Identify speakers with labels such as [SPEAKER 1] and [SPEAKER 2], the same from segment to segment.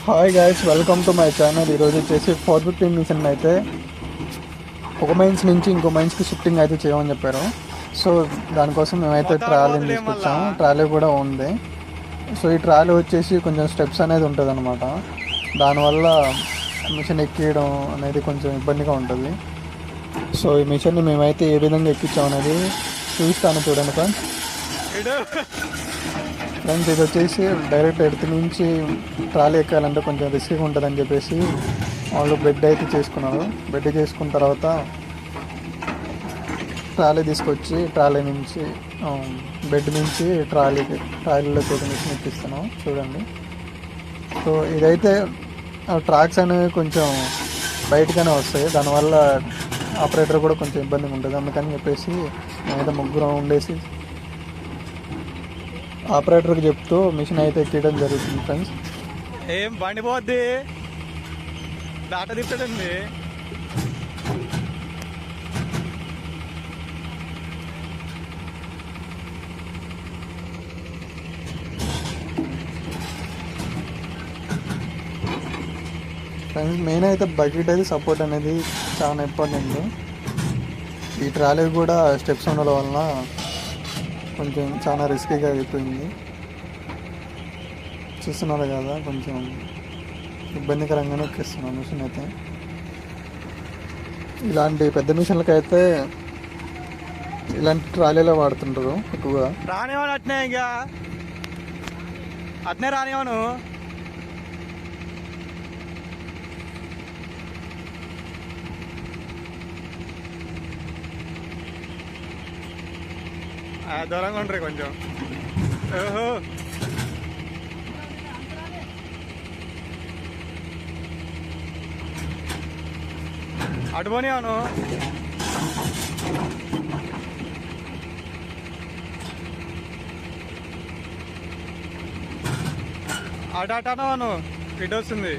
[SPEAKER 1] Hi guys, welcome to my channel. ఈరోజు వచ్చేసి 415 machine అయితే ఒక మైన్స్ నుంచి ఇంకో మైన్స్కి షిఫ్టింగ్ అయితే చేయమని చెప్పారు. సో దానికోసం మేమైతే ట్రాలీని తీసుకొచ్చాము. ట్రాలీ కూడా ఉంది. సో ఈ ట్రాలీ వచ్చేసి కొంచెం స్టెప్స్ అనేది ఉంటుంది అనమాట. దానివల్ల మిషన్ ఎక్కియడం అనేది కొంచెం ఇబ్బందిగా ఉంటుంది. సో ఈ మిషన్ని మేమైతే ఏ విధంగా ఎక్కించామనేది చూపిస్తాను, చూడండి ఫ్రెండ్స్. ఇది వచ్చేసి డైరెక్ట్ ఎర్త్ నుంచి ట్రాలీ ఎక్కాలంటే కొంచెం రిస్క్గా ఉంటుందని చెప్పేసి వాళ్ళు బెడ్ అయితే చేసుకున్నారు. బెడ్ చేసుకున్న తర్వాత ట్రాలీ తీసుకొచ్చి ట్రాలీ నుంచి బెడ్ నుంచి ట్రాలీలో తోటి మిషన్ ఎక్కిస్తున్నాం, చూడండి. సో ఇదైతే ట్రాక్స్ అనేవి కొంచెం బయటగానే వస్తాయి. దానివల్ల ఆపరేటర్ కూడా కొంచెం ఇబ్బందిగా ఉంటుంది. అందుకని చెప్పేసి మేమైతే ముగ్గురం ఉండేసి ఆపరేటర్కి చెప్తూ మిషన్ అయితే ఎక్కడం జరుగుతుంది ఫ్రెండ్స్.
[SPEAKER 2] ఏం బండి పోద్ది, దాట తిప్పదండి.
[SPEAKER 1] ఫ్రెండ్స్ మెయిన్ అయితే బకెట్ అయితే సపోర్ట్ అనేది చాలా ఇంపార్టెంట్. ఈ ట్రాలీ కూడా స్టెప్స్ ఉండడం వలన కొంచెం చాలా రిస్కీగా అయిపోయింది. చూస్తున్నారు కదా, కొంచెం ఇబ్బందికరంగానే ఎక్కిస్తున్నాను మిషన్ అయితే. ఇలాంటి పెద్ద మిషన్లకి అయితే ఇలాంటి ట్రాలీలో వాడుతుంటారు ఎక్కువగా.
[SPEAKER 2] రానివ్వను అట్నే, ఇంకా అట్నే రానివ్వను. దూరంగా ఉంటారు కొంచెం. ఓహో, అటు పోనీ అవును. అటు అటాను అవును, ఇటు వస్తుంది.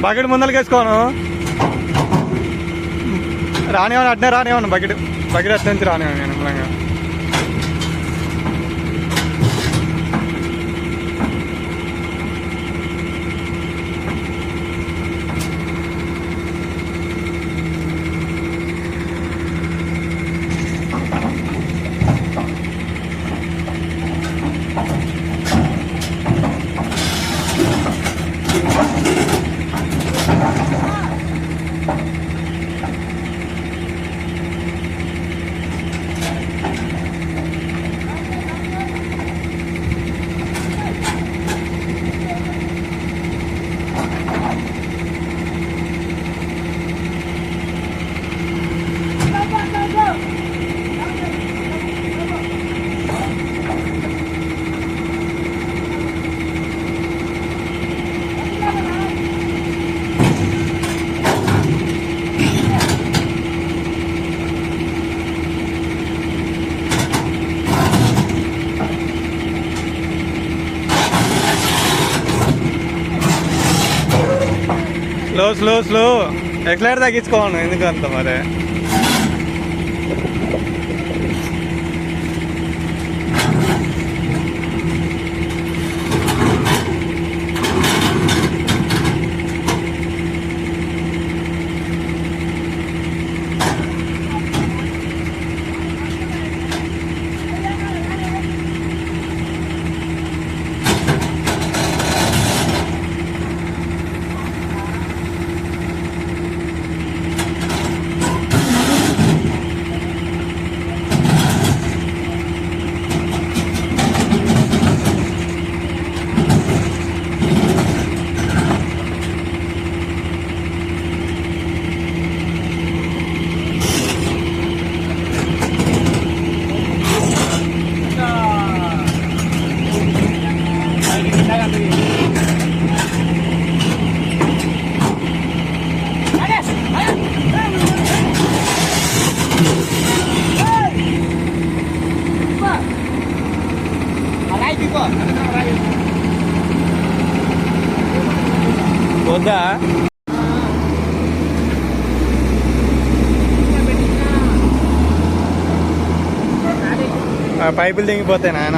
[SPEAKER 2] బకెట్ ముందలకి వేసుకోను, రానివ్వను. అట్నే రానివ్వను, బకెట్ అట్నే నుంచి రానివ్వను నేను మూలంగా. స్లో ఎక్సలైటర్ తగ్గించుకోను, ఎందుకంత మరి. వద్దా పైపులు దిగిపోతాయి నాయన